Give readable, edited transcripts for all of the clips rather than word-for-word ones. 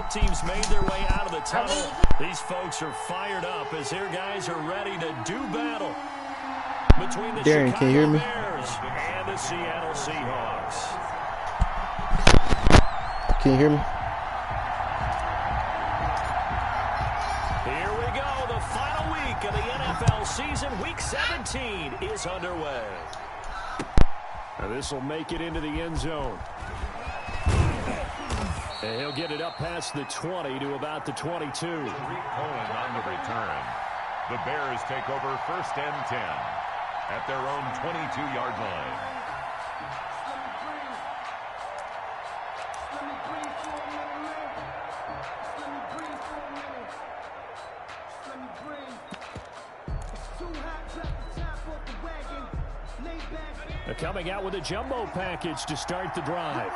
Both teams made their way out of the tunnel. These folks are fired up as their guys are ready to do battle between the Darren, can you hear Chicago me? Bears and the Seattle Seahawks. Can you hear me? Here we go. The final week of the NFL season. Week 17 is underway. And this will make it into the end zone. And he'll get it up past the 20 to about the 22. Cohen on the return. The Bears take over 1st and 10 at their own 22-yard line. They're coming out with a jumbo package to start the drive.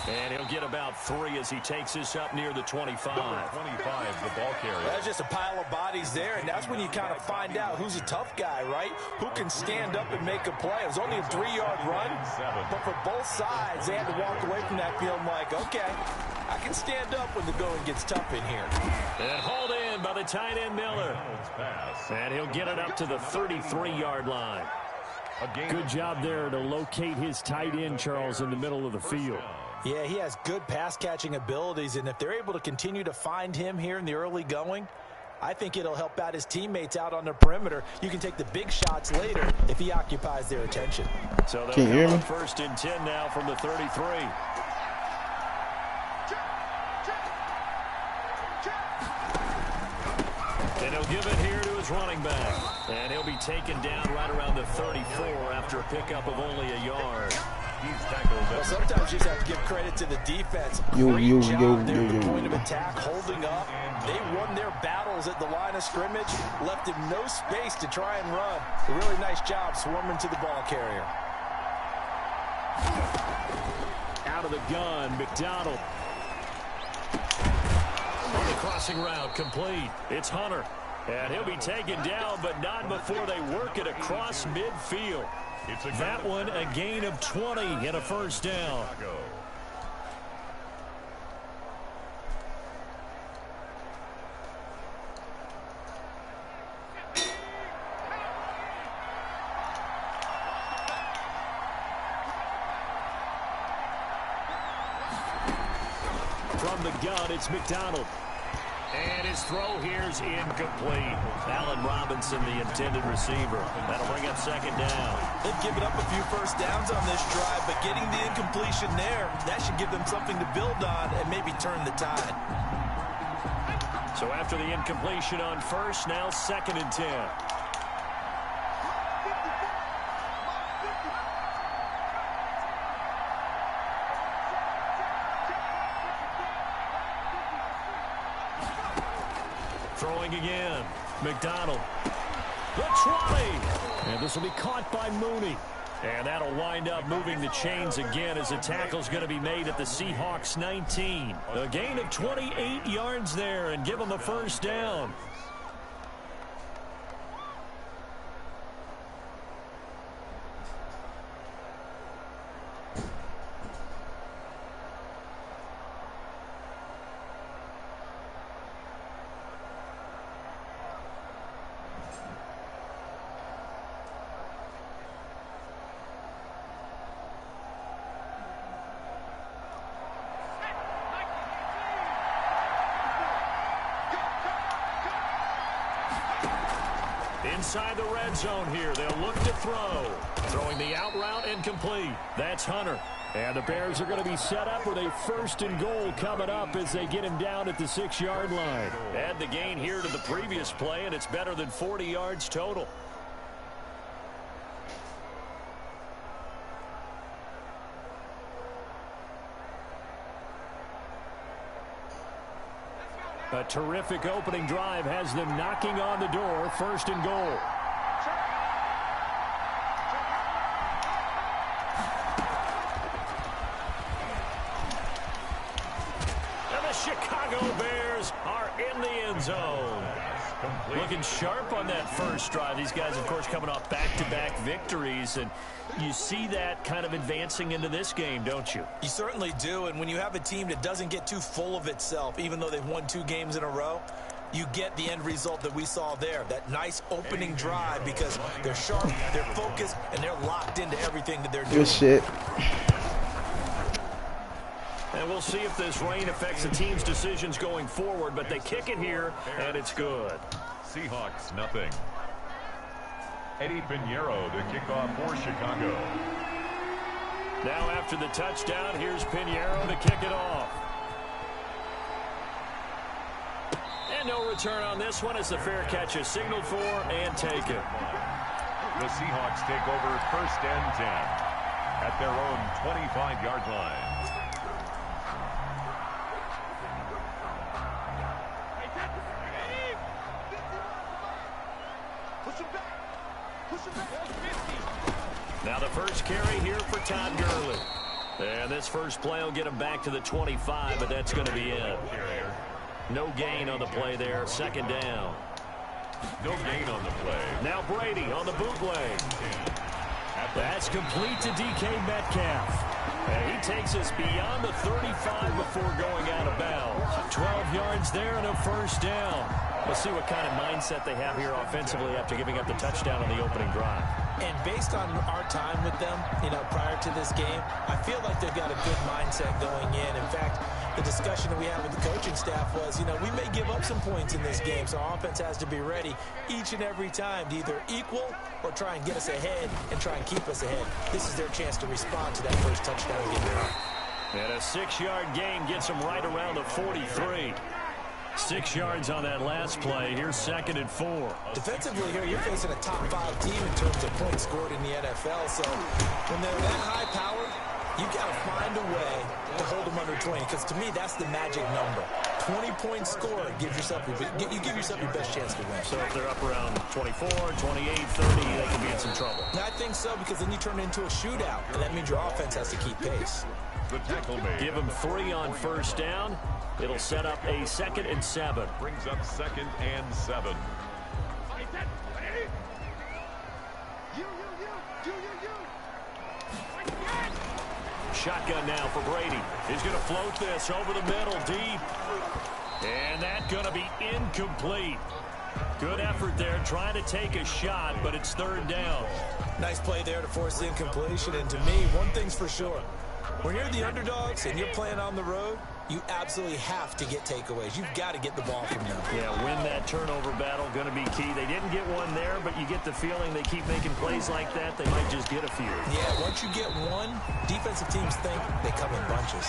And he'll get about 3 as he takes this up near the 25. 25, the ball carrier. That's just a pile of bodies there, and that's when you kind of find out who's a tough guy, right? Who can stand up and make a play. It was only a 3-yard run, but for both sides, they had to walk away from that field like, okay, I can stand up when the going gets tough in here. And hauled in by the tight end Miller. And he'll get it up to the 33-yard line. Good job there to locate his tight end, Charles, in the middle of the field. Yeah, he has good pass-catching abilities, and if they're able to continue to find him here in the early going, I think it'll help out his teammates out on the perimeter. You can take the big shots later if he occupies their attention. So they'll come up 1st and 10 now from the 33. And he'll give it here to his running back. And he'll be taken down right around the 34 after a pickup of only a yard. Well, sometimes you just have to give credit to the defense. Great job there at the point of attack, holding up. They won their battles at the line of scrimmage, left him no space to try and run. A really nice job swarming to the ball carrier. Out of the gun, McDonald. On the crossing route, complete. It's Hunter. And he'll be taken down, but not before they work it across midfield. That one, a gain of 20 and a 1st down. From the gun, it's McDonald. And his throw here's incomplete. Allen Robinson, the intended receiver. That'll bring up 2nd down. They've given up a few 1st downs on this drive, but getting the incompletion there, that should give them something to build on and maybe turn the tide. So after the incompletion on 1st, now 2nd and 10. Throwing again. McDonald. The 20. And this will be caught by Mooney. And that'll wind up moving the chains again as the tackle's going to be made at the Seahawks 19. A gain of 28 yards there and give them the 1st down. Inside the red zone here. They'll look to throw. Throwing the out route incomplete. That's Hunter. And the Bears are going to be set up with a 1st and goal coming up as they get him down at the 6-yard line. Add the gain here to the previous play, and it's better than 40 yards total. A terrific opening drive has them knocking on the door. 1st and goal. And the Chicago Bears are in the end zone. Looking sharp on that first drive. These guys, of course, coming off back-to-back victories, and you see that kind of advancing into this game, don't you? You certainly do, and when you have a team that doesn't get too full of itself, even though they've won 2 games in a row, you get the end result that we saw there, that nice opening drive, because they're sharp, they're focused, and they're locked into everything that they're doing. Good shit. And we'll see if this rain affects the team's decisions going forward, but they kick it here, and it's good. Seahawks, nothing. Eddie Pinheiro to kick off for Chicago. Now after the touchdown, here's Pinheiro to kick it off. And no return on this one as the fair catch is signaled for and taken. The Seahawks take over 1st and 10 at their own 25-yard line. Now the first carry here for Todd Gurley. And this first play will get him back to the 25, but that's going to be it. No gain on the play there. 2nd down. No gain on the play. Now Brady on the bootleg. That's complete to DK Metcalf. And he takes us beyond the 35 before going out of bounds. 12 yards there and a first down. We'll see what kind of mindset they have here offensively after giving up the touchdown on the opening drive. And based on our time with them, prior to this game, I feel like they've got a good mindset going in. In fact, the discussion that we had with the coaching staff was, we may give up some points in this game, so our offense has to be ready each and every time to either equal or try and get us ahead and try and keep us ahead. This is their chance to respond to that first touchdown and get it up. And a 6-yard gain gets them right around the 43. 6 yards on that last play. Here's 2nd and 4. Defensively here, you're facing a top-5 team in terms of points scored in the NFL. So when they're that high-powered, you've got to find a way to hold them under 20. Because to me, that's the magic number. 20-point score gives yourself you give yourself your best chance to win. So if they're up around 24, 28, 30, they can be in some trouble. I think so, because then you turn it into a shootout, and that means your offense has to keep pace. The tackle made. Give them 3 on first down. It'll set up a 2nd and 7. Brings up 2nd and 7. Shotgun now for Brady. He's going to float this over the middle, deep. And that's going to be incomplete. Good effort there, trying to take a shot, but it's 3rd down. Nice play there to force the incompletion. And to me, one thing's for sure. When you're the underdogs and you're playing on the road, you absolutely have to get takeaways. You've got to get the ball from them. Yeah, win that turnover battle, going to be key. They didn't get one there, but you get the feeling they keep making plays like that, they might just get a few. Yeah, once you get one, defensive teams think they come in bunches.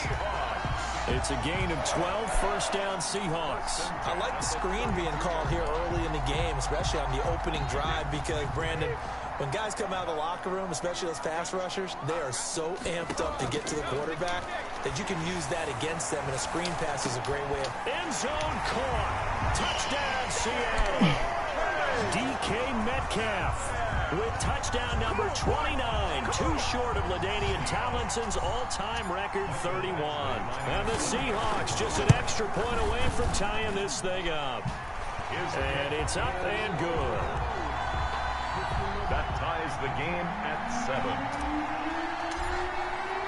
It's a gain of 12, first down Seahawks. I like the screen being called here early in the game, especially on the opening drive, because, Brandon, when guys come out of the locker room, especially those pass rushers, they are so amped up to get to the quarterback that you can use that against them, and a screen pass is a great way of... End zone caught. Touchdown, Seattle. DK Metcalf with touchdown number 29, too short of LaDainian Tomlinson's all-time record 31. And the Seahawks just an extra point away from tying this thing up. And it's up and good. That ties the game at 7.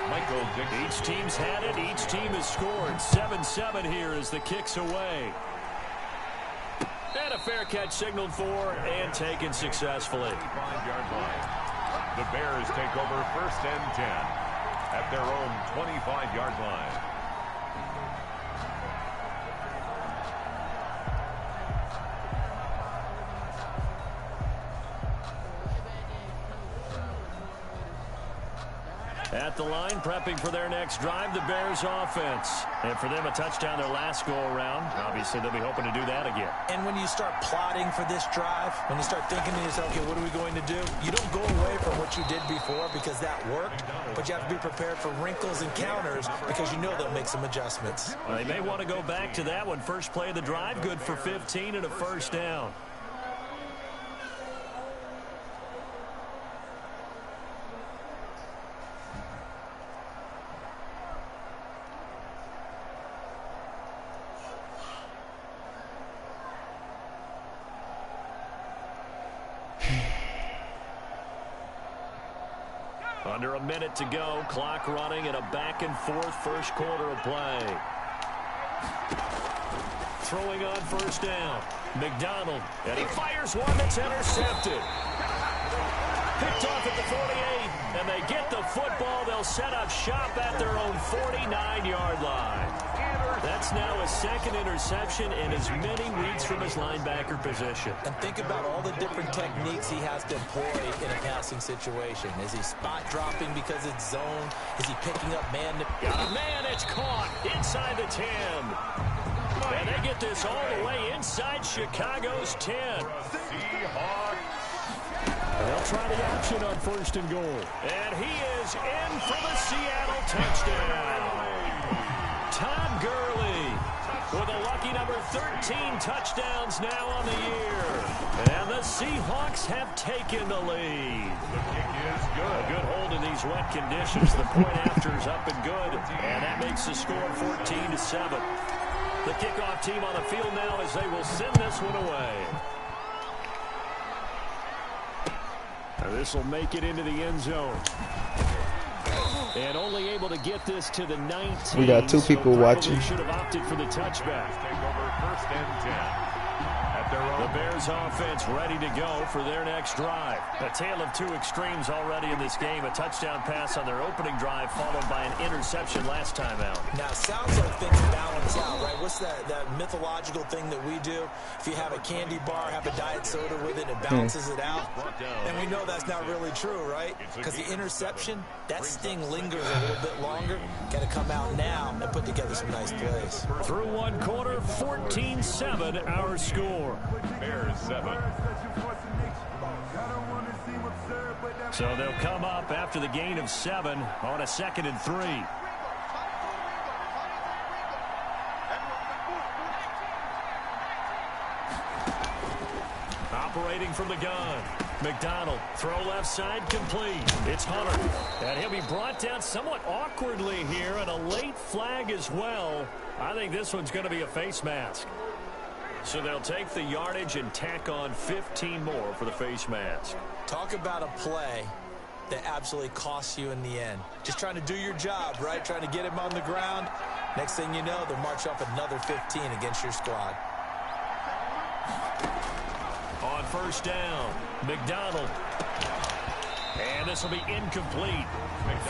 Michael Dixon. Each team's had it. Each team has scored. 7-7 here as the kick's away. And a fair catch signaled for and taken successfully. 5-yard line. The Bears take over 1st and 10 at their own 25-yard line. At the line, prepping for their next drive, the Bears offense. And for them, a touchdown their last go-around. Obviously, they'll be hoping to do that again. And when you start plotting for this drive, when you start thinking to yourself, okay, what are we going to do? You don't go away from what you did before because that worked, but you have to be prepared for wrinkles and counters because you know they'll make some adjustments. Well, they may want to go back to that one. First play of the drive, good for 15 and a first down. Under a minute to go. Clock running in a back-and-forth first quarter of play. Throwing on first down. McDonald. And he fires one that's intercepted. Picked off at the 48. And they get the football. They'll set up shop at their own 49-yard line. That's now a second interception in as many weeks from his linebacker position. And think about all the different techniques he has to employ in a passing situation. Is he spot dropping because it's zone? Is he picking up man? Got a man. It's caught inside the 10. And they get this all the way inside Chicago's 10. They'll try the option on first and goal. And he is in for the Seattle touchdown. Todd Gurley with a lucky number 13 touchdowns now on the year. And the Seahawks have taken the lead. The kick is good. A good hold in these wet conditions. The point after is up and good. And that makes the score 14-7. The kickoff team on the field now as they will send this one away. This will make it into the end zone. And only able to get this to the 19. We got two people watching. Should have opted for the touchback. Take over first and 10. The Bears offense ready to go for their next drive. A tale of two extremes already in this game. A touchdown pass on their opening drive followed by an interception last time out. Now, it sounds like things balance out, right? What's that mythological thing that we do? If you have a candy bar, have a diet soda with it, it balances it out. And we know that's not really true, right? Because the interception, that sting lingers a little bit longer. Got to come out now and put together some nice plays. Through one quarter, 14-7 our score. Bears 7. So they'll come up after the gain of 7 on a 2nd and 3. Operating from the gun. McDonald, throw left side, complete. It's Hunter. And he'll be brought down somewhat awkwardly here, and a late flag as well. I think this one's going to be a face mask. So they'll take the yardage and tack on 15 more for the face mask. Talk about a play that absolutely costs you in the end. Just trying to do your job, right? Trying to get him on the ground. Next thing you know, they'll march up another 15 against your squad. On first down, McDonald. And this will be incomplete.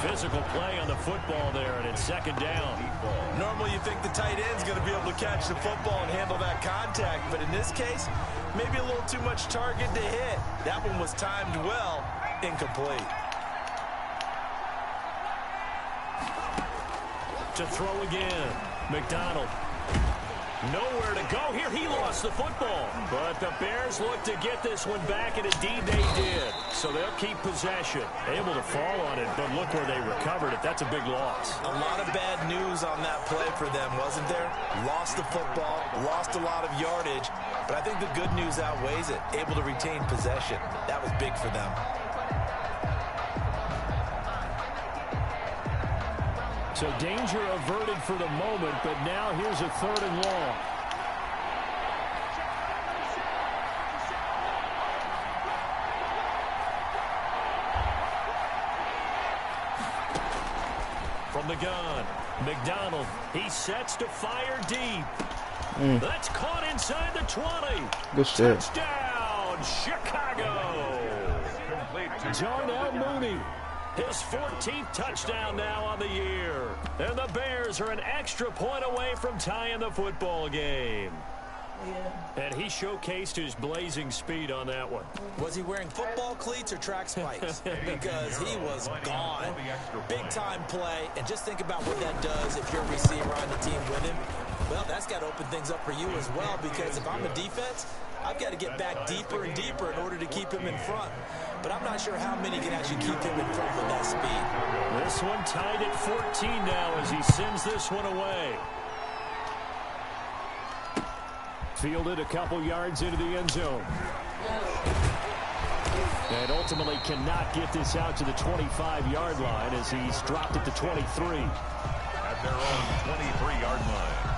Physical play on the football there, and it's 2nd down. Normally you think the tight end's going to be able to catch the football and handle that contact, but in this case, maybe a little too much target to hit. That one was timed well, incomplete. To throw again, McDonald. Nowhere to go here. He lost the football. But the Bears look to get this one back, and indeed they did. So they'll keep possession. Able to fall on it, but look where they recovered it. That's a big loss. A lot of bad news on that play for them, wasn't there? Lost the football, lost a lot of yardage, but I think the good news outweighs it. Able to retain possession. That was big for them. So danger averted for the moment, but now here's a 3rd and long. From the gun, McDonald, he sets to fire deep. That's caught inside the 20. Good shit. Touchdown, Chicago. Darnell Mooney. His 14th touchdown now on the year. And the Bears are an extra point away from tying the football game. And he showcased his blazing speed on that one. Was he wearing football cleats or track spikes? Because he was gone. Big-time play. And just think about what that does if you're a receiver on the team with him. Well, that's got to open things up for you as well, because if I'm a defense, I've got to get back deeper and deeper in order to keep him in front. But I'm not sure how many can actually keep him in front with that speed. This one tied at 14 now as he sends this one away. Fielded a couple yards into the end zone. And ultimately cannot get this out to the 25-yard line as he's dropped at the 23. At their own 23-yard line.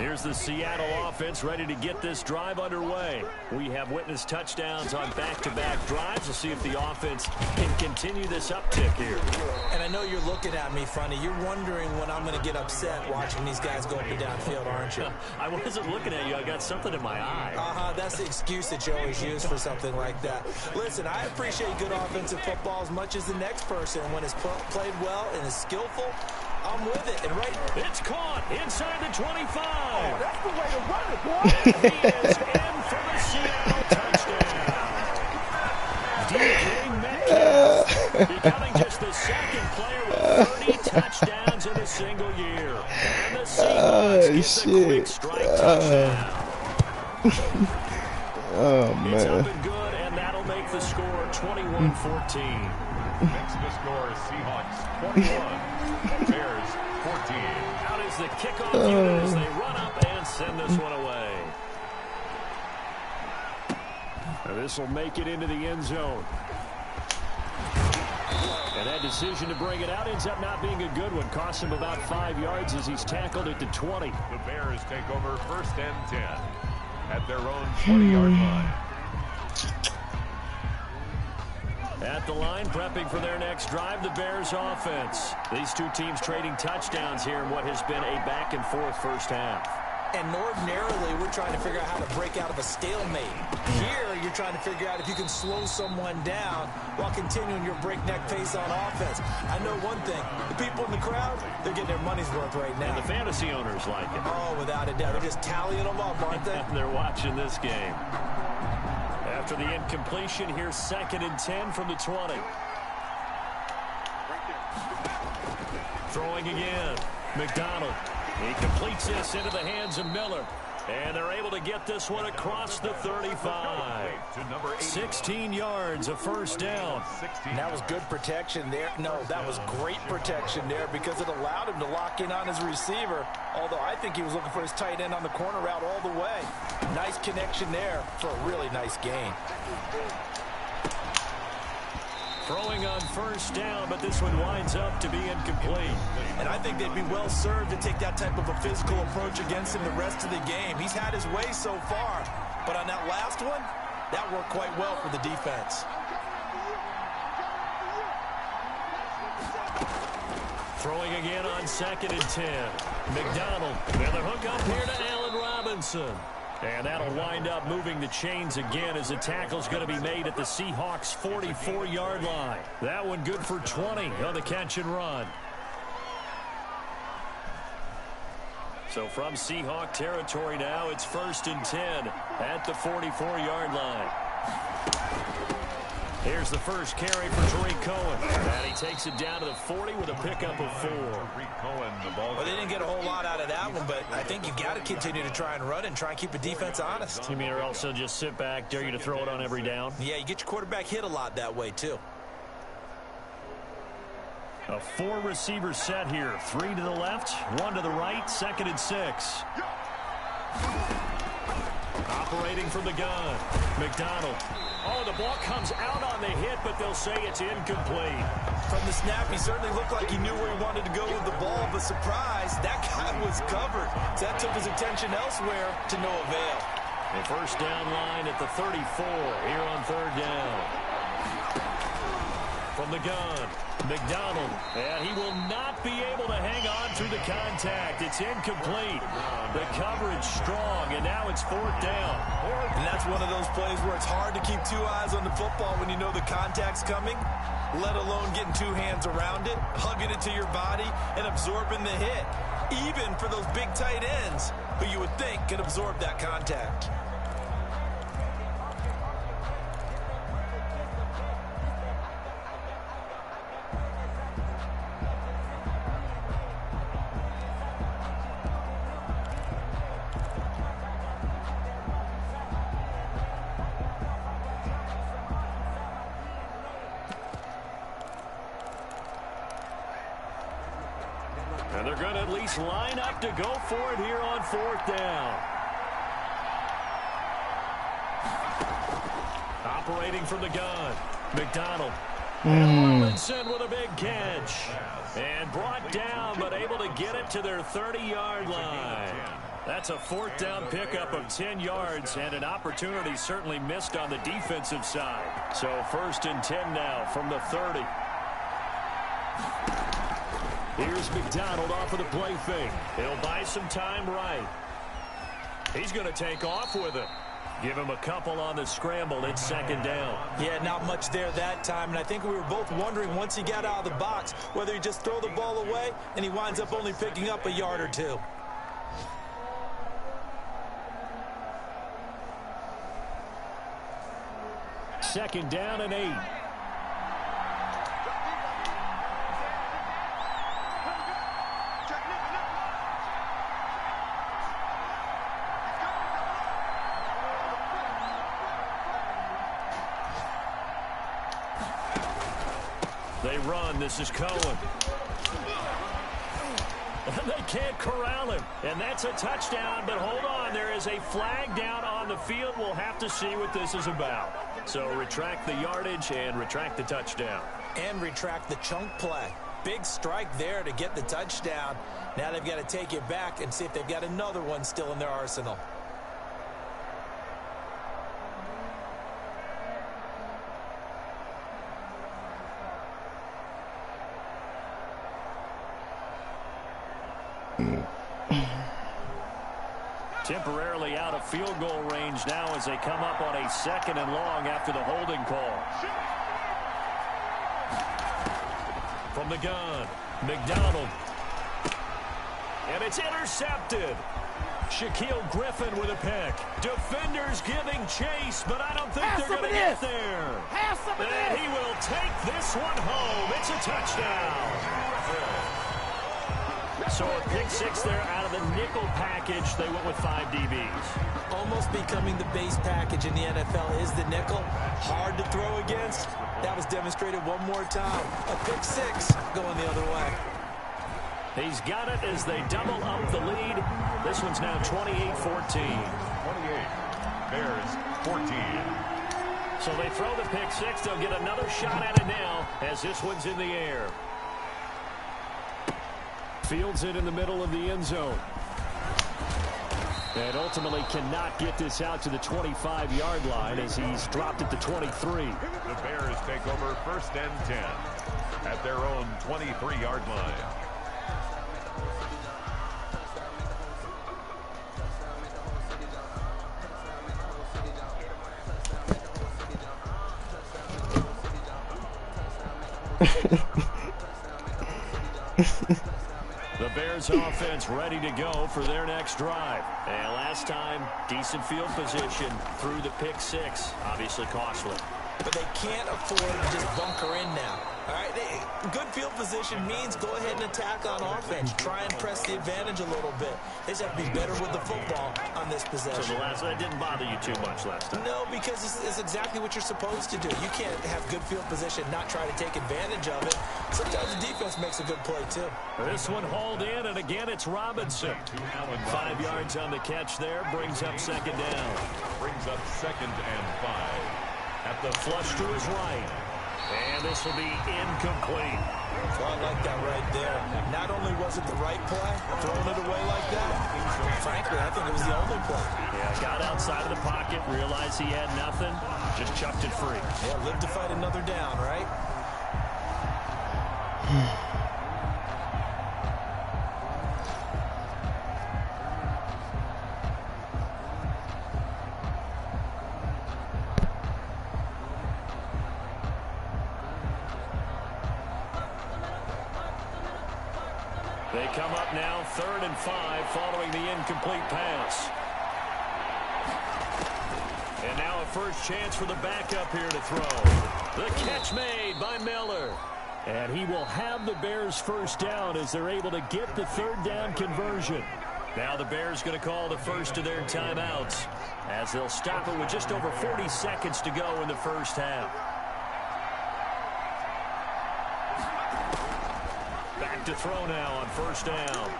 Here's the Seattle offense ready to get this drive underway. We have witnessed touchdowns on back-to-back drives. We'll see if the offense can continue this uptick here. And I know you're looking at me funny. You're wondering when I'm going to get upset watching these guys go up and down field, aren't you? I wasn't looking at you. I got something in my eye. That's the excuse that you always use for something like that. Listen, I appreciate good offensive football as much as the next person. When it's played well and is skillful, I'm with it. And it's caught inside the 25. Oh, that's the way to run it, boy. He is in for the Seattle touchdown. DJ Metcalf becoming just the second player with 30 touchdowns in a single year. And the Seahawks get the quick strike touchdown. Oh, man. It's up and good, and that'll make the score 21-14. Next to score is Seahawks 21, Bears 14. Out is the kickoff unit as they run up and send this one away. And this will make it into the end zone. And that decision to bring it out ends up not being a good one. Costs him about 5 yards as he's tackled at the 20. The Bears take over 1st and 10 at their own 20-yard line. At the line, prepping for their next drive, the Bears offense. These two teams trading touchdowns here in what has been a back-and-forth first half. And ordinarily, we're trying to figure out how to break out of a stalemate. Here, you're trying to figure out if you can slow someone down while continuing your breakneck pace on offense. I know one thing. The people in the crowd, they're getting their money's worth right now. And the fantasy owners like it. Oh, without a doubt. They're just tallying them up, aren't they? They're watching this game. After the incompletion, here's 2nd and 10 from the 20. Throwing again. McDonald. He completes this into the hands of Miller. And they're able to get this one across the 35. 16 yards, a first down. And that was good protection there. No, that was great protection there because it allowed him to lock in on his receiver. Although I think he was looking for his tight end on the corner route all the way. Nice connection there for a really nice gain. Throwing on first down, but this one winds up to be incomplete. And I think they'd be well served to take that type of a physical approach against him the rest of the game. He's had his way so far, but on that last one, that worked quite well for the defense. Throwing again on 2nd and 10. McDonald, and the hook up here to Allen Robinson. And that'll wind up moving the chains again as the tackle's going to be made at the Seahawks' 44-yard line. That one good for 20 on the catch and run. So from Seahawk territory now, it's 1st and 10 at the 44-yard line. Here's the first carry for Tariq Cohen. And he takes it down to the 40 with a pickup of 4. Well, they didn't get a whole lot out of that one, but I think you've got to continue to try and run and try and keep the defense honest. You mean or else they'll just sit back, dare you to throw it on every down? Yeah, you get your quarterback hit a lot that way, too. A 4-receiver set here. 3 to the left, 1 to the right, 2nd and 6. Operating from the gun. McDonald. Oh, the ball comes out on the hit, but they'll say it's incomplete. From the snap, he certainly looked like he knew where he wanted to go with the ball, but surprise, that guy was covered. So that took his attention elsewhere to no avail. A first down line at the 34 here on 3rd down. From the gun, McDonald, and he will not be able to hang on through the contact. It's incomplete. The coverage strong, and now it's 4th down. And that's one of those plays where it's hard to keep 2 eyes on the football when you know the contact's coming, let alone getting 2 hands around it, hugging it to your body, and absorbing the hit. Even for those big tight ends who you would think could absorb that contact. And they're going to at least line up to go for it here on 4th down. Operating from the gun, McDonald. And Robinson with a big catch. And brought down, but able to get it to their 30-yard line. That's a fourth down pickup of 10 yards and an opportunity certainly missed on the defensive side. So 1st and 10 now from the 30. Here's McDonald off of the play fake. He'll buy some time right. He's going to take off with it. Give him a couple on the scramble. It's 2nd down. Yeah, not much there that time. And I think we were both wondering once he got out of the box whether he just throw the ball away and he winds up only picking up a yard or two. Second down and 8. They run. This is Cohen. They can't corral him. And that's a touchdown. But hold on. There is a flag down on the field. We'll have to see what this is about. So retract the yardage and retract the touchdown. And retract the chunk play. Big strike there to get the touchdown. Now they've got to take it back and see if they've got another one still in their arsenal. Temporarily out of field goal range now as they come up on a 2nd and long after the holding call. From the gun, McDonald. And it's intercepted. Shaquille Griffin with a pick. Defenders giving chase, but I don't think they're going to get there. And he will take this one home. It's a touchdown. So a pick 6 there out of the nickel package. They went with 5 DBs. Almost becoming the base package in the NFL is the nickel. Hard to throw against. That was demonstrated one more time. A pick 6 going the other way. He's got it as they double up the lead. This one's now 28-14. 28. Bears 14. So they throw the pick 6. They'll get another shot at it now as this one's in the air. Fields it in the middle of the end zone. And ultimately cannot get this out to the 25-yard line as he's dropped at the 23. The Bears take over 1st and 10 at their own 23-yard line. The Bears offense ready to go for their next drive. And last time, decent field position through the pick 6. Obviously costly. But they can't afford to just bunker in now. All right, good field position means go ahead and attack on offense. Try and press the advantage a little bit. They just have to be better with the football on this possession. So that didn't bother you too much last time? No, because it's exactly what you're supposed to do. You can't have good field position, not try to take advantage of it. Sometimes the defense makes a good play, too. This one hauled in, and again, it's Robinson. 5 yards on the catch there, brings up 2nd down. Brings up 2nd and 5. At the flush to his right. And this will be incomplete. Well, I like that right there. Not only was it the right play, throwing it away like that, frankly, I think it was the only play. Yeah, got outside of the pocket, realized he had nothing, just chucked it free. Yeah, live to fight another down, right? They come up now 3rd and 5 following the incomplete pass. And now a first chance for the backup here to throw. The catch made by Miller. And he will have the Bears first down as they're able to get the 3rd down conversion. Now the Bears going to call the first of their timeouts as they'll stop it with just over 40 seconds to go in the first half. Back to throw now on 1st down.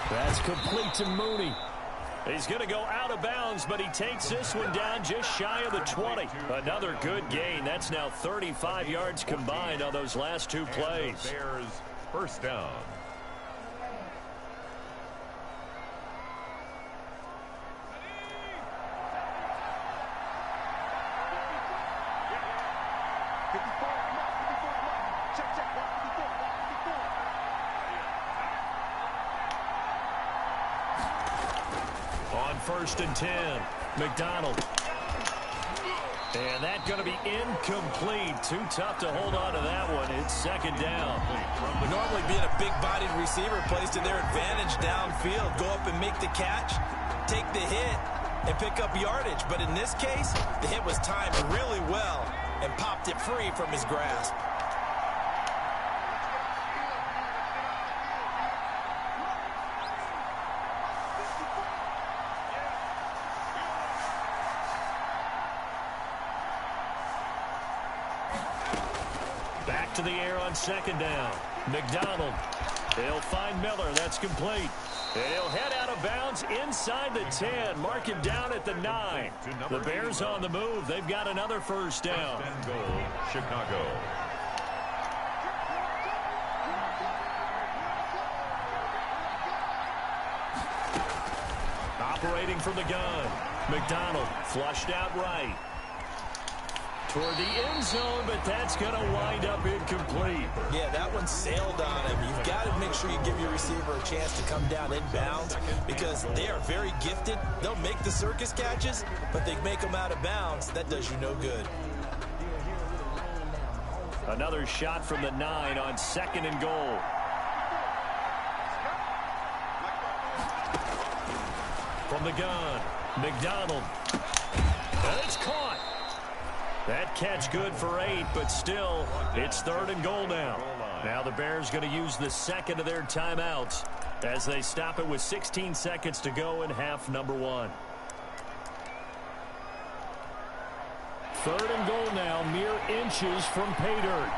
That's complete to Mooney. He's going to go out of bounds, but he takes this one down just shy of the 20. Another good gain. That's now 35 yards combined on those last 2 plays. The Bears 1st down. On 1st and 10, McDonald. And that's going to be incomplete. Too tough to hold on to that one. It's 2nd down. Normally being a big-bodied receiver plays to their advantage downfield. Go up and make the catch, take the hit, and pick up yardage. But in this case, the hit was timed really well and popped it free from his grasp. Back to the air on 2nd down. McDonald. They'll find Miller. That's complete. And he'll head out of bounds inside the 10. Mark him down at the 9. The Bears on the move. They've got another 1st down. 1st and goal, Chicago. Operating from the gun. McDonald flushed out right. Toward the end zone, but that's going to wind up incomplete. Yeah, that one sailed on him. You've got to make sure you give your receiver a chance to come down inbounds because they are very gifted. They'll make the circus catches, but they make them out of bounds. That does you no good. Another shot from the 9 on 2nd and goal. From the gun, McDonald. And it's caught. That catch good for 8, but still, it's 3rd and goal now. Now the Bears going to use the 2nd of their timeouts as they stop it with 16 seconds to go in half number 1. 3rd and goal now, mere inches from pay dirt.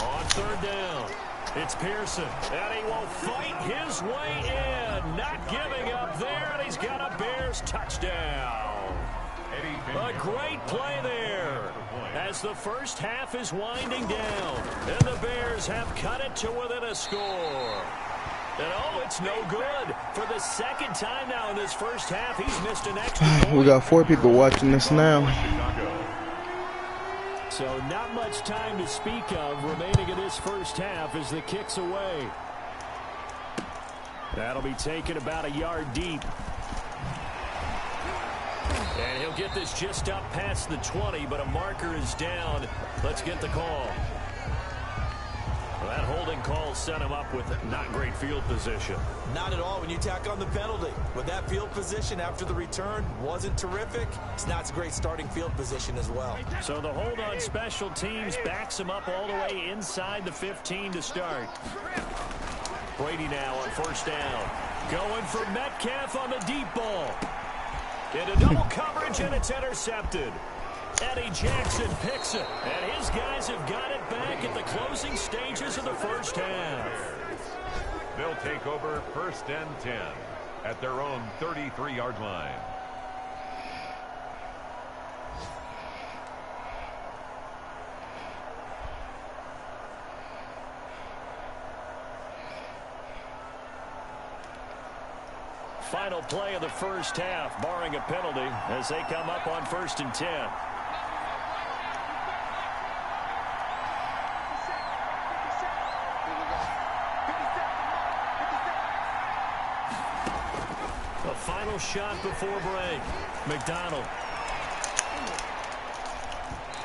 On 3rd down, it's Pearson, and he will fight his way in. Not giving up there, and he's got a Bears touchdown. A great play there as the first half is winding down, and the Bears have cut it to within a score. And oh, it's no good. For the 2nd time now in this first half, he's missed an extra point. We got 4 people watching this now. So not much time to speak of remaining in this first half as the kick's away. That'll be taken about a yard deep. And he'll get this just up past the 20, but a marker is down. Let's get the call. Well, that holding call set him up with not great field position. Not at all when you tack on the penalty. With that field position after the return wasn't terrific. It's not a great starting field position as well. So the hold on special teams backs him up all the way inside the 15 to start. Brady now on 1st down. Going for Metcalf on the deep ball. Into double coverage, and it's intercepted. Eddie Jackson picks it, and his guys have got it back at the closing stages of the first half. They'll take over 1st and 10 at their own 33-yard line. Final play of the first half, barring a penalty, as they come up on 1st and 10. A final shot before break. McDonald.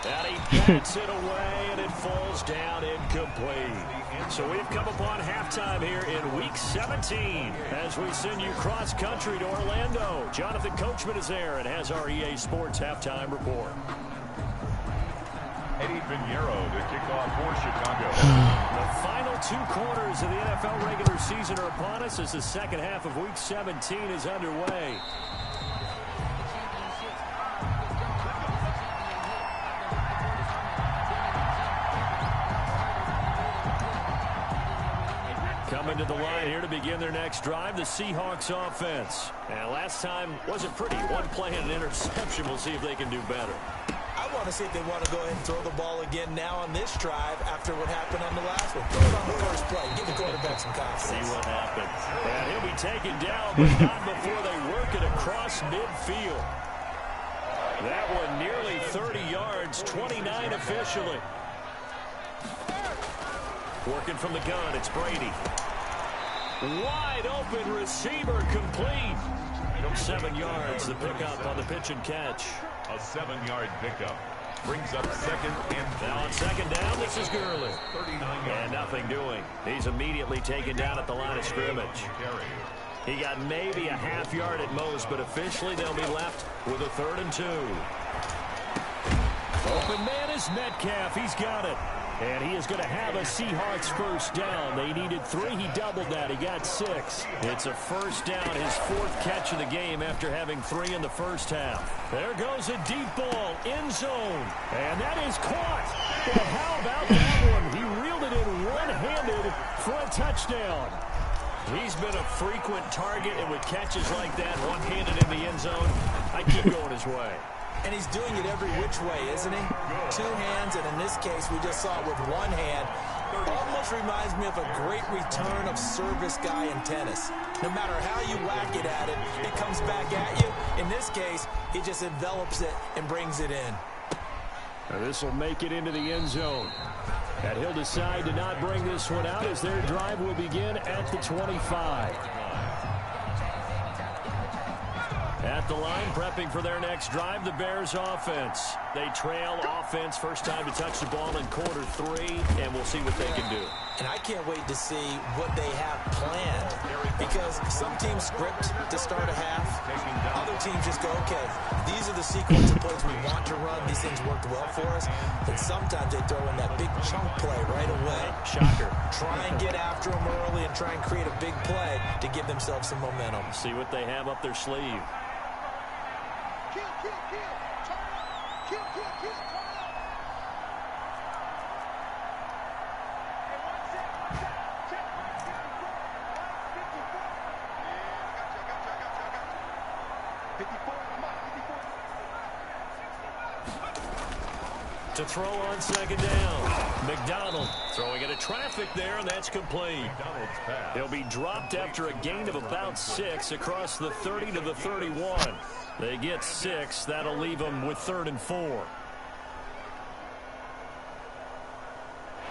And he bats it away, and it falls down incomplete. So we've come upon halftime here in Week 17 as we send you cross-country to Orlando. Jonathan Coachman is there and has our EA Sports halftime report. Eddie Pinheiro to kick off for Chicago. The final 2 quarters of the NFL regular season are upon us as the second half of Week 17 is underway. Coming to the line here to begin their next drive, the Seahawks offense. And last time wasn't pretty. One play and an interception. We'll see if they can do better. I want to see if they want to go ahead and throw the ball again now on this drive after what happened on the last one. Throw it on the first play. Give the quarterback some confidence. See what happens. And he'll be taken down, but not before they work it across midfield. That one nearly 30 yards, 29 officially. Working from the gun, it's Brady. Wide open receiver complete. 7 yards, the pickup on the pitch and catch. A 7-yard pickup. Brings up second and now on second down, this is Gurley. 39 and nothing doing. He's immediately taken down at the line of scrimmage. He got maybe a half yard at most, but officially they'll be left with a 3rd and 2. Open man is Metcalf. He's got it. And he is going to have a Seahawks first down. They needed 3. He doubled that. He got 6. It's a first down, his 4th catch of the game after having 3 in the first half. There goes a deep ball, end zone. And that is caught. But how about that one? He reeled it in one-handed for a touchdown. He's been a frequent target, and with catches like that, one-handed in the end zone, I keep going his way. And he's doing it every which way, isn't he? 2 hands, and in this case, we just saw it with 1 hand. Almost reminds me of a great return of service guy in tennis. No matter how you whack it at it, it comes back at you. In this case, he just envelops it and brings it in. This will make it into the end zone. And he'll decide to not bring this one out as their drive will begin at the 25. At the line, prepping for their next drive, the Bears offense. They trail offense, first time to touch the ball in quarter 3, and we'll see what they can do. And I can't wait to see what they have planned, because some teams script to start a half. Other teams just go, okay, these are the sequence of plays we want to run. These things worked well for us. And sometimes they throw in that big chunk play right away. Shocker. Try and get after them early and try and create a big play to give themselves some momentum. See what they have up their sleeve. To throw on second down. McDonald throwing into traffic there, and that's complete. He'll be dropped after a gain of about 6 across the 30 to the 31. They get 6. That'll leave them with 3rd and 4.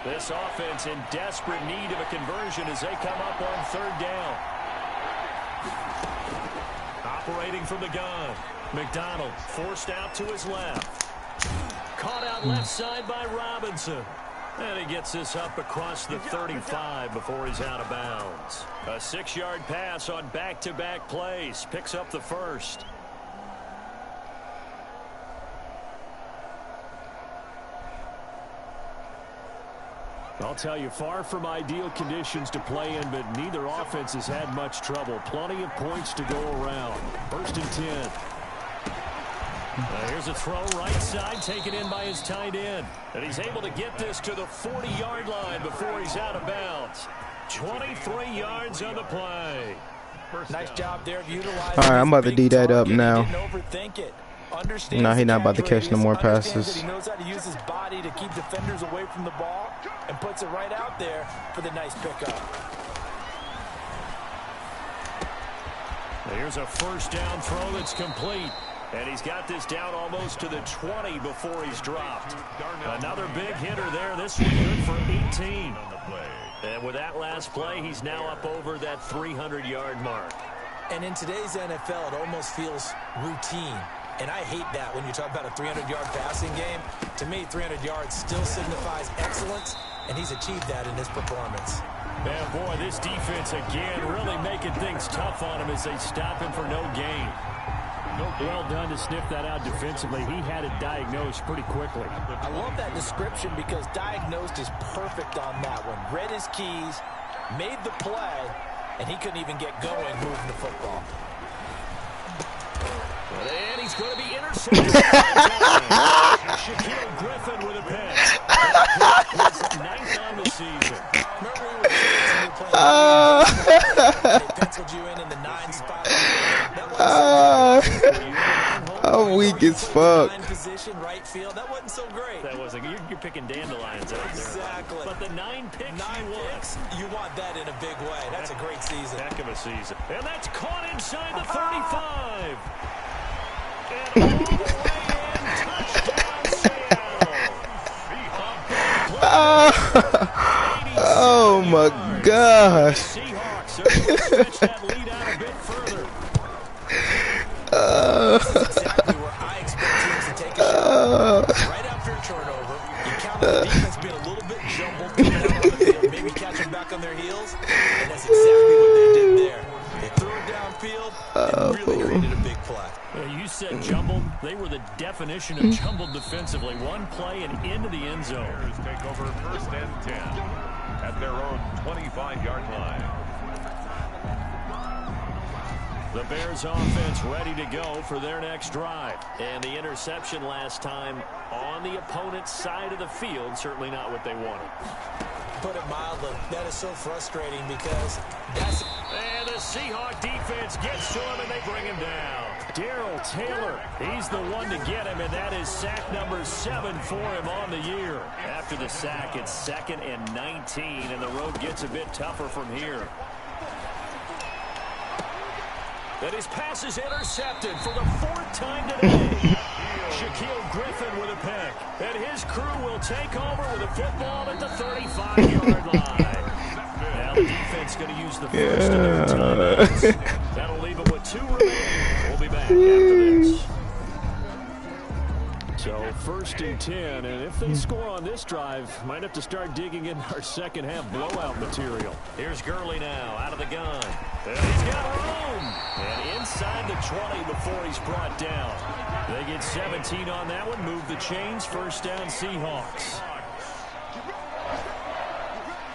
This offense in desperate need of a conversion as they come up on 3rd down. Operating from the gun. McDonald forced out to his left. Caught out left side by Robinson. And he gets this up across the 35 before he's out of bounds. A 6-yard pass on back-to-back plays. Picks up the first. I'll tell you, far from ideal conditions to play in, but neither offense has had much trouble. Plenty of points to go around. 1st and 10. Here's a throw right side, taken in by his tight end. And he's able to get this to the 40-yard line before he's out of bounds. 23 yards on the play. Nice job there of utilizing. All right, I'm about to D that up now. Didn't overthink it. No, he's not about to catch no more passes. He knows how to use his body to keep defenders away from the ball and puts it right out there for the nice pickup. Here's a first down throw that's complete. And he's got this down almost to the 20 before he's dropped. Another big hitter there. This one good for 18. And with that last play, he's now up over that 300-yard mark. And in today's NFL, it almost feels routine. And I hate that when you talk about a 300-yard passing game. To me, 300 yards still signifies excellence, and he's achieved that in his performance. Man, boy, this defense again really making things tough on him as they stop him for no gain. Well done to sniff that out defensively. He had it diagnosed pretty quickly. I love that description because diagnosed is perfect on that one. Read his keys, made the play, and he couldn't even get going moving the football. And he's going to be intercepted. Shaquille Griffin with a pick. His 9th on the season. Remember we were playing they penciled you in the 9 spot. I'm weak as fuck. Position, right field. That wasn't so great. That wasn't. You're picking dandelions out there. Exactly. But the 9 picks you want that in a big way. That's a great season. Heck of a season. And that's caught inside the 35. And all the way gosh. Seahawks are going to stretch that lead out a bit further. This is exactly where I expect teams to take a shot. Right after a turnover, you count on the defense being a little bit jumbled, coming out on the field, maybe catch them back on their heels, and that's exactly what they did there. They threw it downfield and really created a big play. You said jumbled. They were the definition of jumbled defensively. One play and into the end zone. Bears take over 1st and 10 at their own 25-yard line. The Bears offense ready to go for their next drive. And the interception last time on the opponent's side of the field, certainly not what they wanted. Put it mildly, that is so frustrating because that's... And the Seahawk defense gets to him and they bring him down. Darrell Taylor, he's the one to get him, and that is sack number 7 for him on the year. After the sack, it's 2nd and 19, and the road gets a bit tougher from here. And his pass is intercepted for the 4th time today. Shaquille Griffin with a pick. And his crew will take over with a football at the 35-yard line. Now the defense going to use the first of their timeouts. That'll leave them with 2 remaining. We'll be back after this. So 1st and 10, and if they score on this drive, might have to start digging in our second half blowout material. Here's Gurley now out of the gun. And he's got room. And inside the 20 before he's brought down. They get 17 on that one, move the chains, 1st down Seahawks.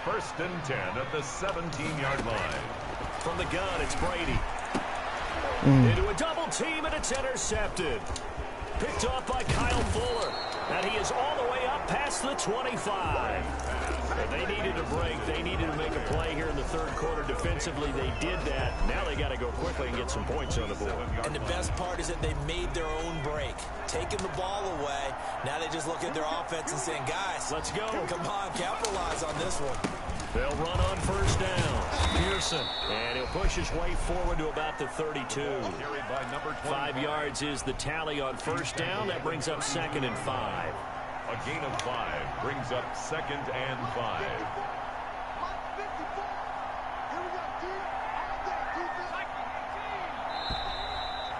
1st and 10 at the 17-yard line. From the gun, it's Brady. Into a double team, and it's intercepted. Picked off by Kyle Fuller. And he is all the way up past the 25. And they needed a break. They needed to make a play here in the 3rd quarter defensively. They did that. Now they got to go quickly and get some points on the board. And the best part is that they made their own break. Taking the ball away. Now they just look at their offense and saying, guys, let's go. Come on, capitalize on this one. They'll run on 1st down. Pearson. And he'll push his way forward to about the 32. 5 yards is the tally on 1st down. That brings up 2nd and 5. A gain of 5 brings up 2nd and 5.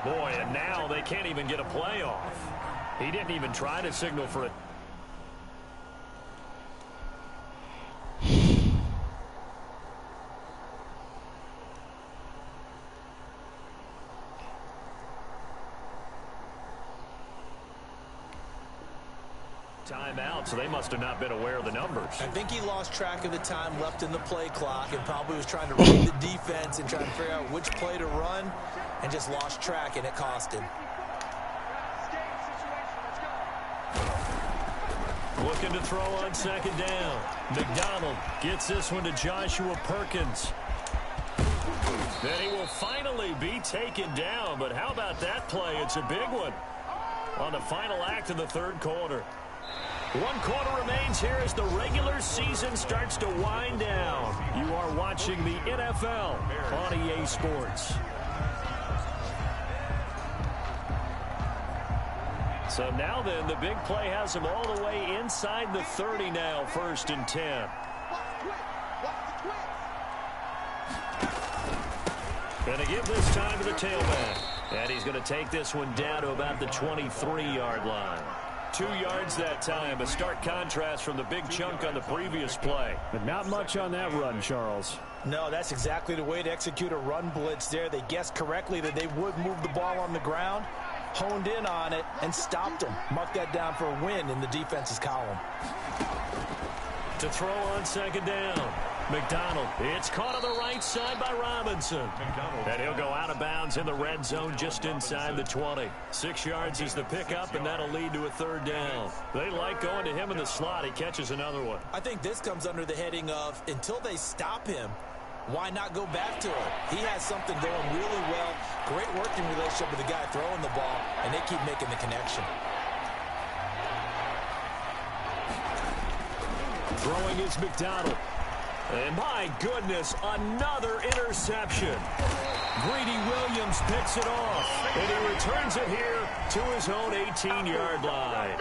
Boy, and now they can't even get a play off. He didn't even try to signal for it. Timeout, so they must have not been aware of the numbers. I think he lost track of the time left in the play clock and probably was trying to read the defense and trying to figure out which play to run and just lost track, and it cost him. Looking to throw on 2nd down. McDonald gets this one to Joshua Perkins. Then he will finally be taken down, but how about that play? It's a big one on the final act of the 3rd quarter. 1 quarter remains here as the regular season starts to wind down. You are watching the NFL on EA Sports. So now then, the big play has him all the way inside the 30 now, 1st and 10. Going to give this time to the tailback. And he's going to take this one down to about the 23-yard line. 2 yards that time, a stark contrast from the big chunk on the previous play. But not much on that run, Charles. No, that's exactly the way to execute a run blitz there. They guessed correctly that they would move the ball on the ground, honed in on it, and stopped them. Mark that down for a win in the defense's column. To throw on 2nd down. McDonald, it's caught on the right side by Robinson. And he'll go out of bounds in the red zone just inside the 20. 6 yards is the pickup, and that'll lead to a 3rd down. They like going to him in the slot. He catches another one. I think this comes under the heading of, until they stop him, why not go back to him? He has something going really well. Great working relationship with the guy throwing the ball, and they keep making the connection. Throwing is McDonald. And my goodness, another interception. Greedy Williams picks it off, and he returns it here to his own 18-yard line.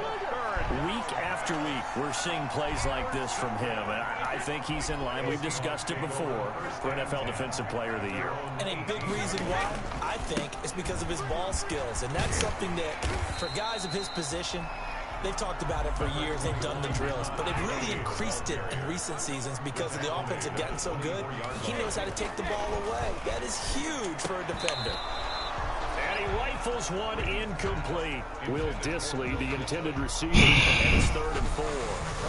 Week after week, we're seeing plays like this from him. And I think he's in line. We've discussed it before for NFL Defensive Player of the Year. And a big reason why, I think, is because of his ball skills. And that's something that, for guys of his position, they've talked about it for years. They've done the drills. But they've really increased it in recent seasons because of the offense have gotten so good. He knows how to take the ball away. That is huge for a defender. And he rifles one incomplete. Will Disley, the intended receiver, and it's 3rd and 4.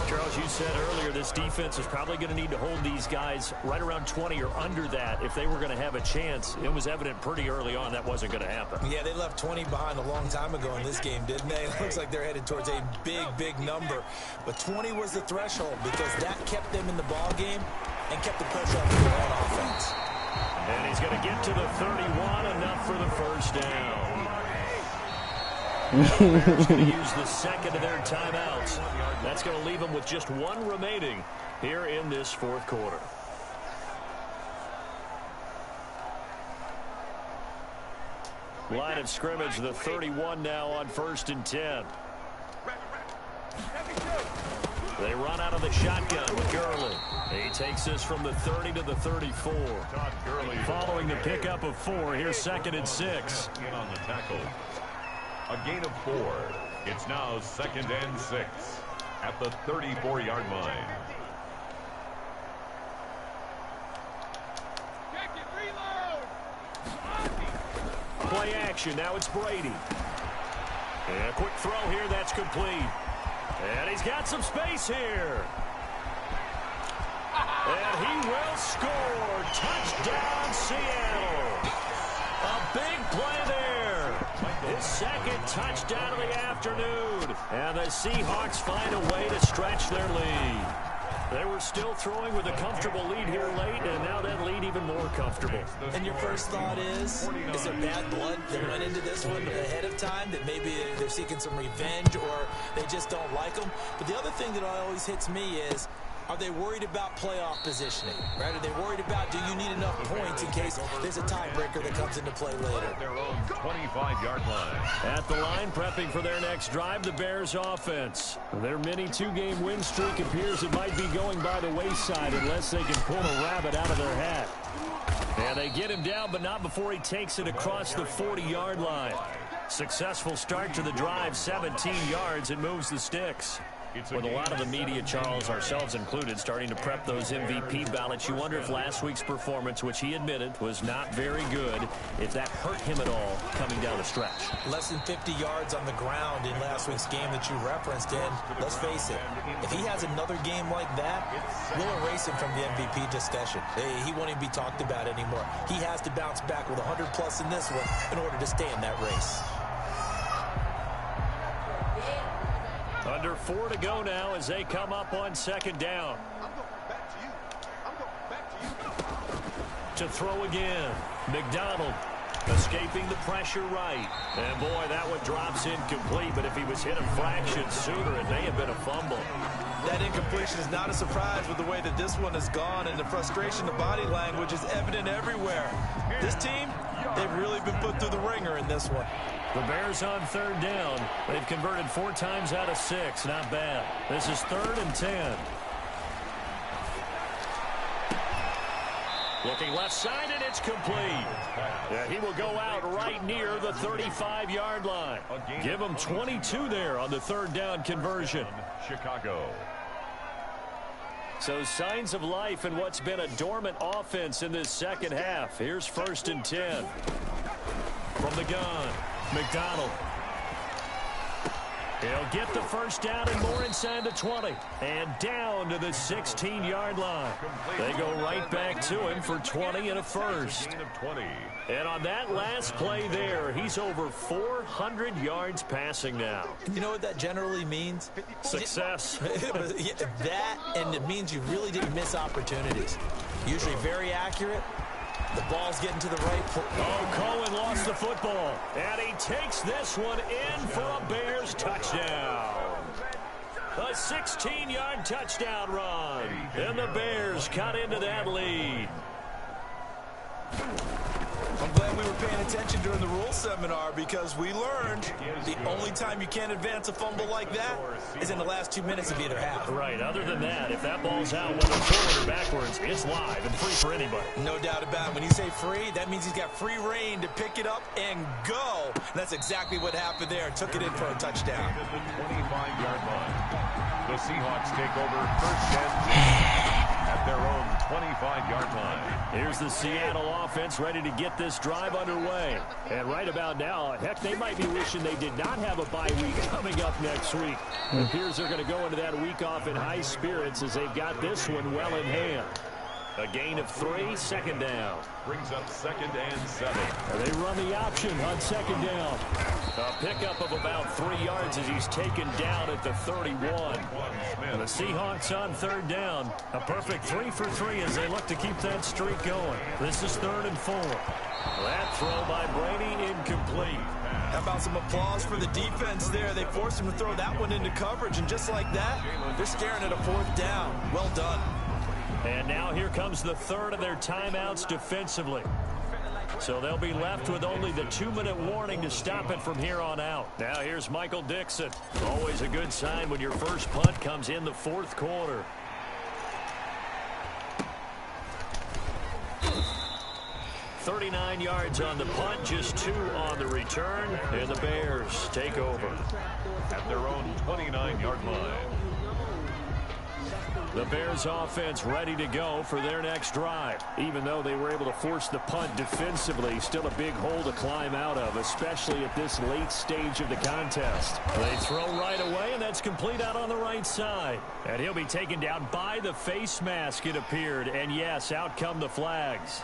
Charles, you said earlier this defense is probably going to need to hold these guys right around 20 or under that if they were going to have a chance. It was evident pretty early on that wasn't going to happen. Yeah, they left 20 behind a long time ago in this game, didn't they? It looks like they're headed towards a big, big number. But 20 was the threshold because that kept them in the ball game and kept the pressure on their own offense. And he's going to get to the 31, enough for the first down. The Bears going to use the second of their timeouts. That's going to leave them with just one remaining here in this 4th quarter. Line of scrimmage, the 31 now on 1st and 10. They run out of the shotgun with Gurley. He takes this from the 30 to the 34. Following the pickup of 4, here's 2nd and 6. In on the tackle. A gain of 4. It's now 2nd and 6 at the 34-yard line. Play action. Now it's Brady. And a quick throw here. That's complete. And he's got some space here. And he will score. Touchdown, Seattle. A big play there. His 2nd touchdown of the afternoon. And the Seahawks find a way to stretch their lead. They were still throwing with a comfortable lead here late, and now that lead even more comfortable. And your first thought is there bad blood that went into this one ahead of time, that maybe they're seeking some revenge or they just don't like them? But the other thing that always hits me is, are they worried about playoff positioning? Right? Are they worried about, do you need enough points in case there's a tiebreaker that comes into play later? Their own 25-yard line. At the line, prepping for their next drive, the Bears offense. Their mini 2-game win streak appears it might be going by the wayside unless they can pull a rabbit out of their hat. And they get him down, but not before he takes it across the 40-yard line. Successful start to the drive, 17 yards, and moves the sticks. With a lot of the media, Charles, ourselves included, starting to prep those MVP ballots, you wonder if last week's performance, which he admitted was not very good, if that hurt him at all coming down the stretch. Less than 50 yards on the ground in last week's game that you referenced, and let's face it, if he has another game like that, we'll erase him from the MVP discussion. He won't even be talked about anymore. He has to bounce back with 100+ in this one in order to stay in that race. Under 4 to go now as they come up on 2nd down. To throw again. McDonald escaping the pressure right. And boy, that one drops incomplete, but if he was hit a fraction sooner, it may have been a fumble. That incompletion is not a surprise with the way that this one has gone, and the frustration, the body language is evident everywhere. This team, they've really been put through the ringer in this one. The Bears on 3rd down. They've converted 4 times out of 6. Not bad. This is 3rd and 10. Looking left side, and it's complete. Yeah, he will go out right near the 35-yard line. Give him 22 there on the 3rd down conversion. Chicago. So signs of life in what's been a dormant offense in this 2nd half. Here's 1st and 10. From the gun, McDonald. He'll get the first down and more inside the 20. And down to the 16-yard line. They go right back to him for 20 and a first. And on that last play there, he's over 400 yards passing now. You know what that generally means? Success. That, and it means you really didn't miss opportunities. Usually very accurate. The ball's getting to the right point. Oh, Cohen lost the football. And he takes this one in for a Bears touchdown. A 16-yard touchdown run. And the Bears cut into that lead. I'm glad we were paying attention during the rules seminar, because we learned the only time you can't advance a fumble like that is in the last 2 minutes of either half. Right. Other than that, if that ball's out, whether forward or backwards, it's live and free for anybody. No doubt about it. When you say free, that means he's got free reign to pick it up and go. And that's exactly what happened there. Took it in for a touchdown. At the 25-yard line, the Seahawks take over first and 10 at their own 25-yard line. Here's the Seattle offense ready to get this drive underway. And right about now, heck, they might be wishing they did not have a bye week coming up next week. It appears they're going to go into that week off in high spirits as they've got this one well in hand. A gain of 3, second down. Brings up 2nd and 7. They run the option on second down. A pickup of about 3 yards as he's taken down at the 31. And the Seahawks on 3rd down. A perfect 3 for 3 as they look to keep that streak going. This is 3rd and 4. That throw by Brady incomplete. How about some applause for the defense there? They forced him to throw that one into coverage, and just like that, they're staring at a 4th down. Well done. And now here comes the 3rd of their timeouts defensively. So they'll be left with only the 2-minute warning to stop it from here on out. Now here's Michael Dixon. Always a good sign when your first punt comes in the 4th quarter. $39 yards on the punt, just 2 on the return, and the Bears take over at their own 29-yard line. The Bears offense ready to go for their next drive. Even though they were able to force the punt defensively, still a big hole to climb out of, especially at this late stage of the contest. They throw right away, and that's complete out on the right side. And he'll be taken down by the face mask, it appeared. And yes, out come the flags.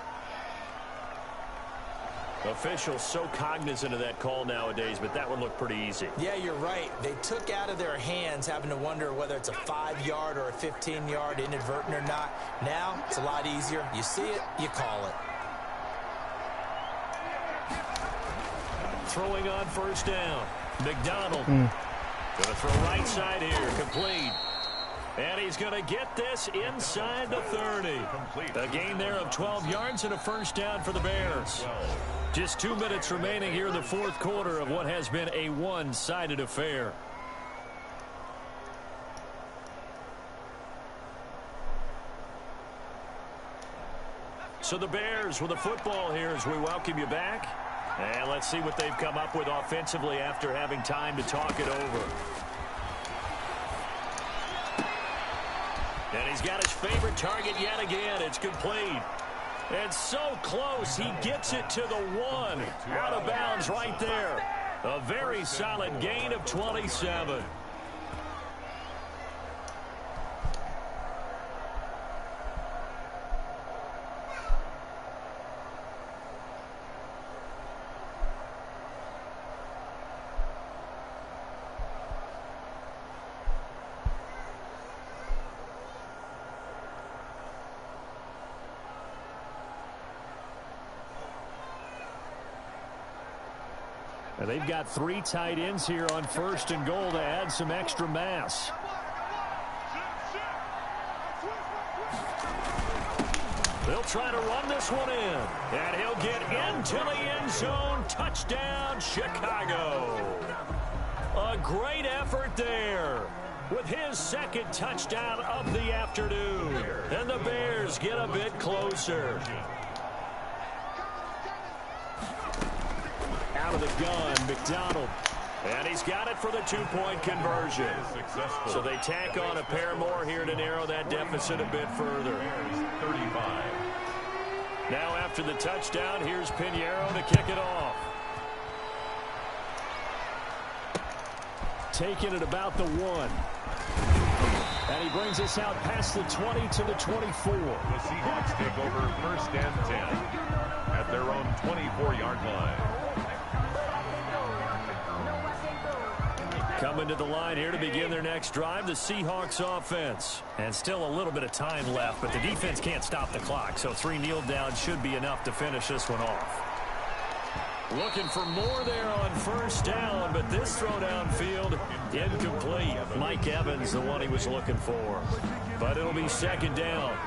Officials so cognizant of that call nowadays, but that one looked pretty easy. Yeah, you're right. They took out of their hands having to wonder whether it's a 5-yard or a 15-yard inadvertent or not. Now, it's a lot easier. You see it, you call it. Throwing on 1st down. McDonald. Going to throw right side here. Complete. And he's going to get this inside the 30. A gain there of 12 yards and a 1st down for the Bears. Just 2 minutes remaining here in the 4th quarter of what has been a one-sided affair. So the Bears with the football here as we welcome you back. And let's see what they've come up with offensively after having time to talk it over. And he's got his favorite target yet again. It's complete. And so close, he gets it to the 1. Out of bounds right there. A very solid gain of 27. And they've got 3 tight ends here on 1st and goal to add some extra mass. They'll try to run this one in. And he'll get into the end zone. Touchdown, Chicago. A great effort there with his 2nd touchdown of the afternoon. And the Bears get a bit closer. Out of the gun, McDonald. And he's got it for the 2-point conversion. So they tack on a pair more here to narrow that deficit a bit further. 35. Now after the touchdown, here's Pinheiro to kick it off. Taking it about the 1. And he brings us out past the 20 to the 24. The Seahawks take over 1st and 10 at their own 24-yard line. Coming to the line here to begin their next drive, the Seahawks offense. And still a little bit of time left, but the defense can't stop the clock, so 3 kneel downs should be enough to finish this one off. Looking for more there on 1st down, but this throw downfield incomplete. Mike Evans, the one he was looking for. But it'll be 2nd down.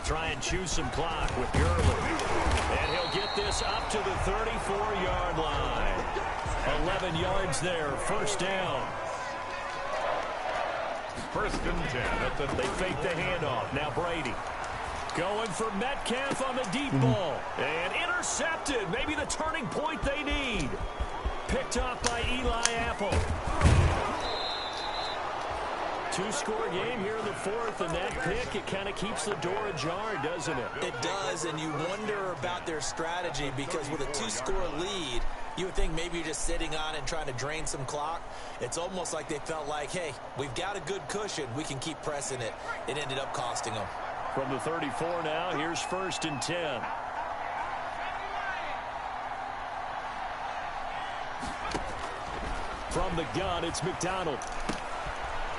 try and chew some clock with Gurley. And he'll get this up to the 34-yard line. 11 yards there, first down. First and 10. They fake the handoff. Now Brady. Going for Metcalf on the deep ball. And intercepted. Maybe the turning point they need. Picked off by Eli Apple. Two-score game here in the fourth, and that pick, it kind of keeps the door ajar, doesn't it? It does, and you wonder about their strategy because with a two-score lead, you would think maybe you're just sitting on it and trying to drain some clock. It's almost like they felt like, hey, we've got a good cushion. We can keep pressing it. It ended up costing them. From the 34 now, here's first and 10. From the gun, it's McDonald.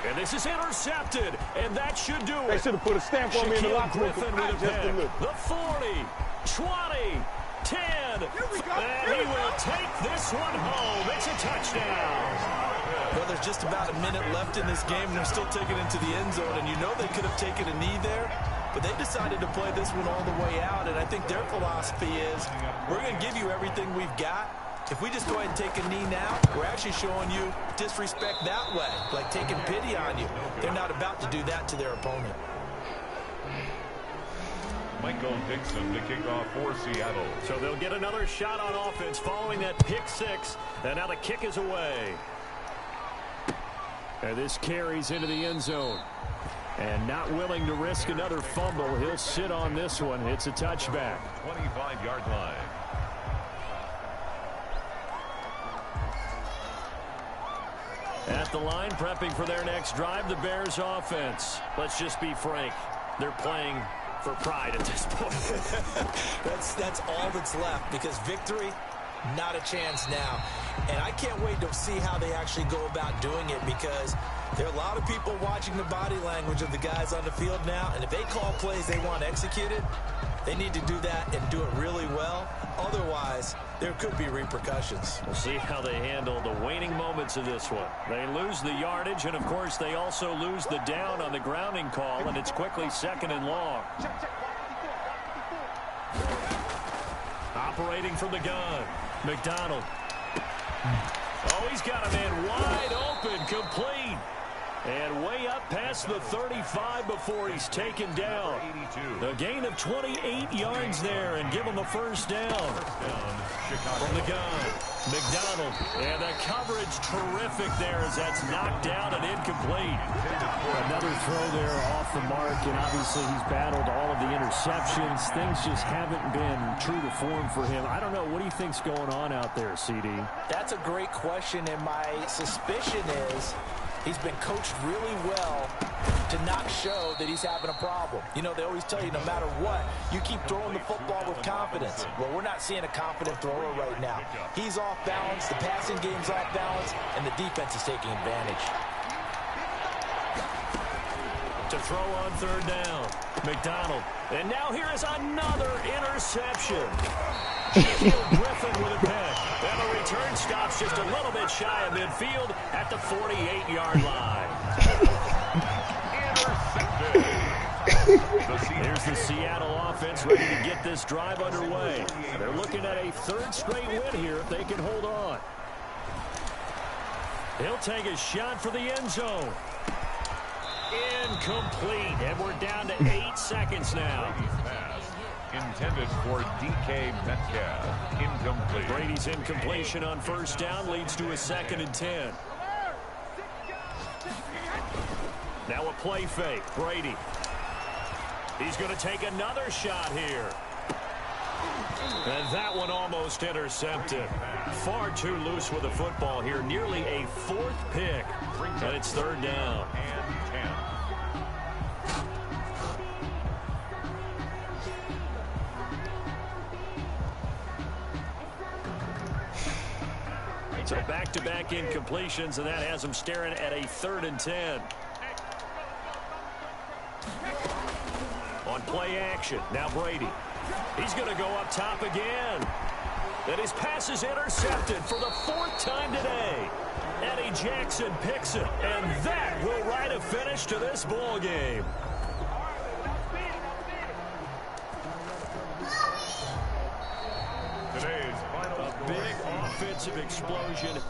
And this is intercepted, and that should do it. They should have put a stamp on me in the locker room. Griffin with a pick. The 40, 20, 10, and he will take this one home. It's a touchdown. Well, there's just about a minute left in this game, and they're still taking it to the end zone, and you know they could have taken a knee there, but they decided to play this one all the way out, and I think their philosophy is we're going to give you everything we've got. If we just go ahead and take a knee now, we're actually showing you disrespect that way, like taking pity on you. They're not about to do that to their opponent. Michael Dixon to kick off for Seattle. So they'll get another shot on offense following that pick six, and now the kick is away. And this carries into the end zone. And not willing to risk another fumble, he'll sit on this one. It's a touchback. 25-yard line. At the line, prepping for their next drive, the Bears offense. Let's just be frank. They're playing for pride at this point. That's all that's left because victory, not a chance now. And I can't wait to see how they actually go about doing it because there are a lot of people watching the body language of the guys on the field now. And if they call plays they want executed, they need to do that and do it really well. Otherwise, there could be repercussions. We'll see how they handle the waning moments of this one. They lose the yardage, and, of course, they also lose the down on the grounding call, and it's quickly second and long. Operating from the gun, McDonald. Oh, he's got a man wide open, complete. And way up past the 35 before he's taken down. A gain of 28 yards there and give him a first down. From the gun, McDonald. And the coverage terrific there as that's knocked down and incomplete. Another throw there off the mark, and obviously he's battled all of the interceptions. Things just haven't been true to form for him. I don't know. What do you think's going on out there, CD? That's a great question, and my suspicion is he's been coached really well to not show that he's having a problem. You know, they always tell you no matter what, you keep throwing the football with confidence. Well, we're not seeing a confident thrower right now. He's off balance, the passing game's off balance, and the defense is taking advantage. To throw on third down, McDonald. And now here is another interception. Griffin with a pick. And the return stops just a little bit shy of midfield at the 48-yard line. Here's the Seattle offense ready to get this drive underway. They're looking at a third straight win here if they can hold on. He'll take a shot for the end zone. Incomplete, and we're down to 8 seconds now. Intended for DK Metcalf. Incomplete. Brady's incompletion on first down leads to a 2nd and 10. Now a play fake. Brady. He's going to take another shot here. And that one almost intercepted. Far too loose with the football here. Nearly a 4th pick. And it's third down. And 10. So back-to-back incompletions, and that has them staring at a 3rd and 10. On play action, now Brady. He's going to go up top again. And his pass is intercepted for the 4th time today. Eddie Jackson picks it, and that will write a finish to this ball game. Today's final a big offensive explosion.